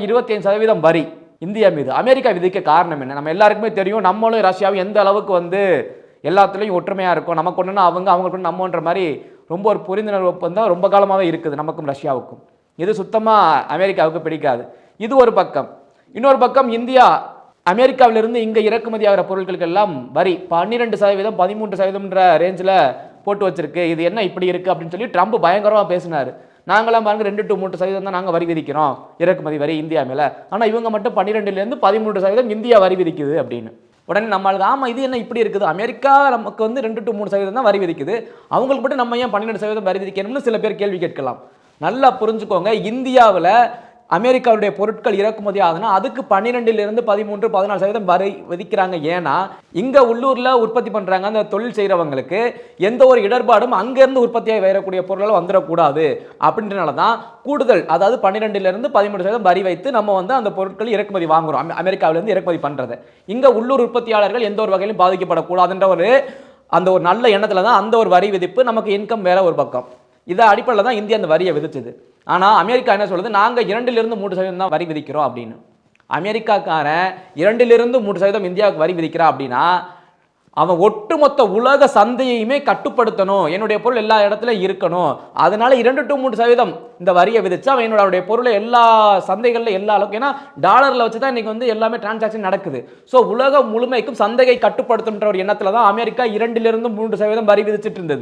25% வரி இந்தியா மீது அமெரிக்கா விதிக்க காரணம் என்ன? நம்ம எல்லாருக்குமே தெரியும், நம்மளும் ரஷ்யாவும் எந்த அளவுக்கு எல்லாத்துலேயும் ஒற்றுமையாக இருக்கும். நமக்கு ஒன்றுனா அவங்க, அவங்களுக்கு ஒன்று நம்மன்ற மாதிரி ரொம்ப ஒரு புரிந்துணர்வு ஒப்பந்தம் ரொம்ப காலமாகவே இருக்குது நமக்கும் ரஷ்யாவுக்கும். இது சுத்தமாக அமெரிக்காவுக்கு பிடிக்காது. இது ஒரு பக்கம். இன்னொரு பக்கம் இந்தியா அமெரிக்காவிலிருந்து இங்கே இறக்குமதி ஆகிற பொருட்களுக்கு எல்லாம் வரி 12%, 13% ரேஞ்சில் போட்டு வச்சிருக்கு. இது என்ன இப்படி இருக்குது அப்படின்னு சொல்லி ட்ரம்ப் பயங்கரமாக பேசினார். நாங்களாம் பாருங்க 2 to 3% தான் நாங்கள் வரி விதிக்கிறோம், இறக்குமதி வரி இந்தியா மேலே. ஆனால் இவங்க மட்டும் 12லேருந்து 13% இந்தியா வரி விதிக்குது அப்படின்னு. உடனே நம்மளுக்கு ஆமாம் இது என்ன இப்படி இருக்குது, அமெரிக்கா நமக்கு 2 to 3% தான் வரி விதிக்குது, அவங்களுக்கு மட்டும் நம்ம ஏன் 12% வரி விதிக்கணும்னு சில பேர் கேள்வி கேட்கலாம். நல்லா புரிஞ்சுக்கோங்க, இந்தியாவில் அமெரிக்காவுடைய பொருட்கள் இறக்குமதி ஆகுதுன்னா அதுக்கு 12லிருந்து 13, 14% வரி விதிக்கிறாங்க. ஏன்னா இங்கே உள்ளூரில் உற்பத்தி பண்ணுறாங்க அந்த தொழில் செய்கிறவங்களுக்கு எந்த ஒரு இடர்பாடும் அங்கேருந்து உற்பத்தியாக வரக்கூடிய பொருட்களும் வந்துடக்கூடாது அப்படின்றனால தான் கூடுதல், அதாவது 12லிருந்து 13% வரி வைத்து நம்ம அந்த பொருட்கள் இறக்குமதி வாங்குகிறோம். அமெரிக்காவிலேருந்து இறக்குமதி பண்ணுறது இங்கே உள்ளூர் உற்பத்தியாளர்கள் எந்த ஒரு வகையிலும் பாதிக்கப்படக்கூடாதுன்ற ஒரு நல்ல எண்ணத்தில் தான் அந்த ஒரு வரி விதிப்பு. நமக்கு இன்கம் வேற ஒரு பக்கம். இதை அடிப்படையில் தான் இந்தியா அந்த வரியை விதிச்சது. ஆனால் அமெரிக்கா என்ன சொல்லுது, நாங்கள் 2லிருந்து 3% தான் வரி விதிக்கிறோம் அப்படின்னு. அமெரிக்காக்காரன் 2லிருந்து 3% இந்தியாவுக்கு வரி விதிக்கிறான் அப்படின்னா அவன் ஒட்டுமொத்த உலக சந்தையுமே கட்டுப்படுத்தணும், என்னுடைய பொருள் எல்லா இடத்துலையும் இருக்கணும், அதனால 2 to 3% இந்த வரியை விதிச்சு அவன் என்னுடைய பொருளை எல்லா சந்தைகளில் எல்லா அளவுக்கு, ஏன்னா டாலரில் வச்சு தான் இன்னைக்கு எல்லாமே டிரான்சாக்ஷன் நடக்குது. ஸோ உலகம் முழுமைக்கும் சந்தையை கட்டுப்படுத்துன்ற ஒரு எண்ணத்தில் தான் அமெரிக்கா 2லிருந்து 3% வரி விதிச்சிட்டு இருந்தது.